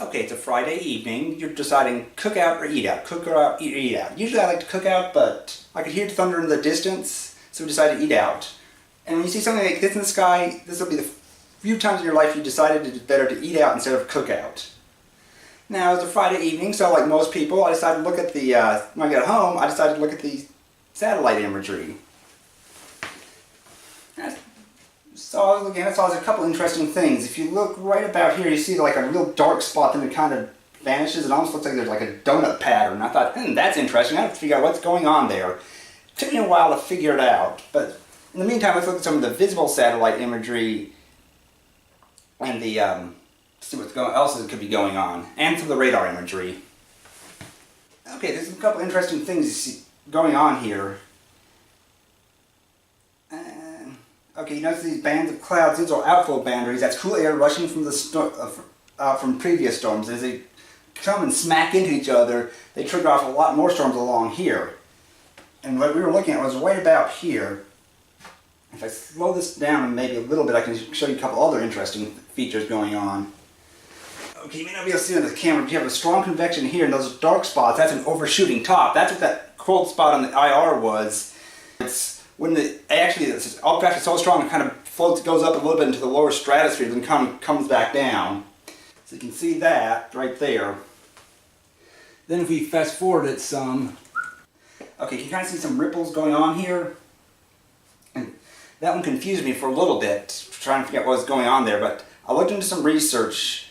Okay, it's a Friday evening. You're deciding cook out or eat out. Cook out, eat out. Usually I like to cook out, but I could hear thunder in the distance, so we decided to eat out. And when you see something like this in the sky, this will be the few times in your life you decided it's better to eat out instead of cook out. Now, it's a Friday evening, so like most people, I decided to look at the, when I got home, I decided to look at the satellite imagery. So again, I saw there's a couple interesting things. If you look right about here, you see like a real dark spot, then it kind of vanishes. It almost looks like there's like a donut pattern. I thought, that's interesting. I have to figure out what's going on there. It took me a while to figure it out, but in the meantime, let's look at some of the visible satellite imagery and the see what else could be going on, and some of the radar imagery. Okay, there's a couple interesting things going on here. Okay, you notice these bands of clouds. These are outflow boundaries. That's cool air rushing from the from previous storms. As they come and smack into each other, they trigger off a lot more storms along here. And what we were looking at was right about here. If I slow this down maybe a little bit, I can show you a couple other interesting features going on. Okay, you may not be able to see on the camera, but you have a strong convection here, and those dark spots, that's an overshooting top. That's what that cold spot on the IR was. It's when the updraft is so strong, it kind of floats, goes up a little bit into the lower stratosphere, then comes back down. So you can see that right there. Then if we fast forward it some, okay, you can kind of see some ripples going on here. And that one confused me for a little bit, trying to figure out what was going on there, but I looked into some research.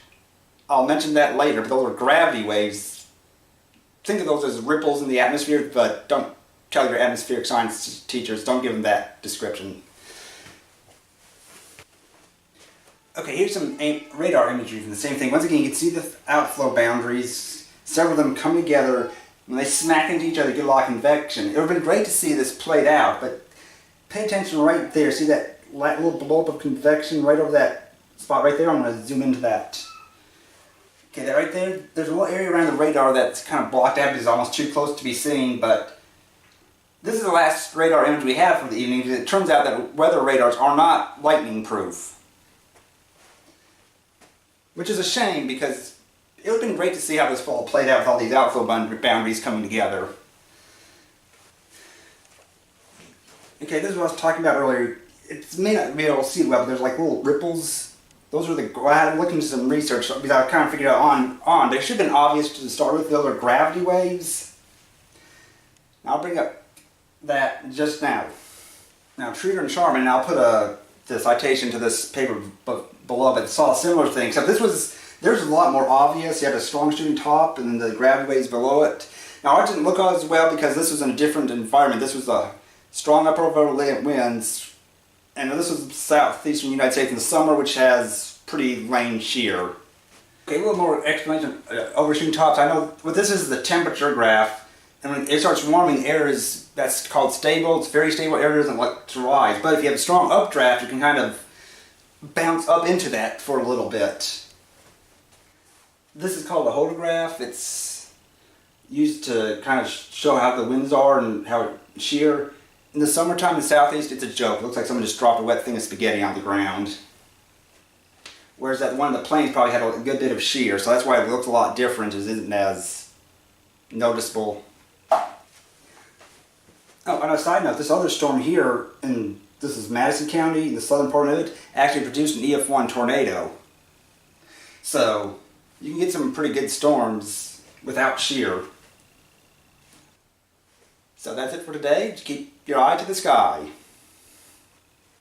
I'll mention that later, but those are gravity waves. Think of those as ripples in the atmosphere, but don't tell your atmospheric science teachers, don't give them that description. Okay, here's some radar imagery from the same thing. Once again, you can see the outflow boundaries. Several of them come together. When they smack into each other, you get a lot of convection. It would have been great to see this played out, but pay attention right there. See that little blob of convection right over that spot right there? I'm going to zoom into that. Okay, that right there, there's a little area around the radar that's kind of blocked out because it's almost too close to be seen, but this is the last radar image we have for the evening, because it turns out that weather radars are not lightning proof. Which is a shame, because it would have been great to see how this fall played out with all these outflow boundaries coming together. Okay, this is what I was talking about earlier. It may not be able to see it well, but there's like little ripples. Those are I had looked into some research because I kind of figured out on. They should have been obvious to start with. Those are gravity waves. I'll bring up that just now. Now, Truder and Sharman, and I'll put the citation to this paper below, but saw a similar thing. Except there's a lot more obvious. You had a strong shooting top and the gravity waves below it. Now, ours didn't look as well because this was in a different environment. This was a strong upper winds. And this was southeastern United States in the summer, which has pretty lame shear. Okay, a little more explanation. Overshooting tops. I know what this is the temperature graph, and when it starts warming, that's called stable. It's very stable. Air doesn't like to rise. But if you have a strong updraft, you can kind of bounce up into that for a little bit. This is called a hodograph. It's used to kind of show how the winds are and how shear. In the summertime in the southeast, it's a joke. It looks like someone just dropped a wet thing of spaghetti on the ground. Whereas that one of the plains probably had a good bit of shear, so that's why it looks a lot different. It isn't as noticeable. Oh, on a side note, this other storm here, this is Madison County, in the southern part of it, actually produced an EF1 tornado. So, you can get some pretty good storms without shear. So that's it for today. Just keep your eye to the sky.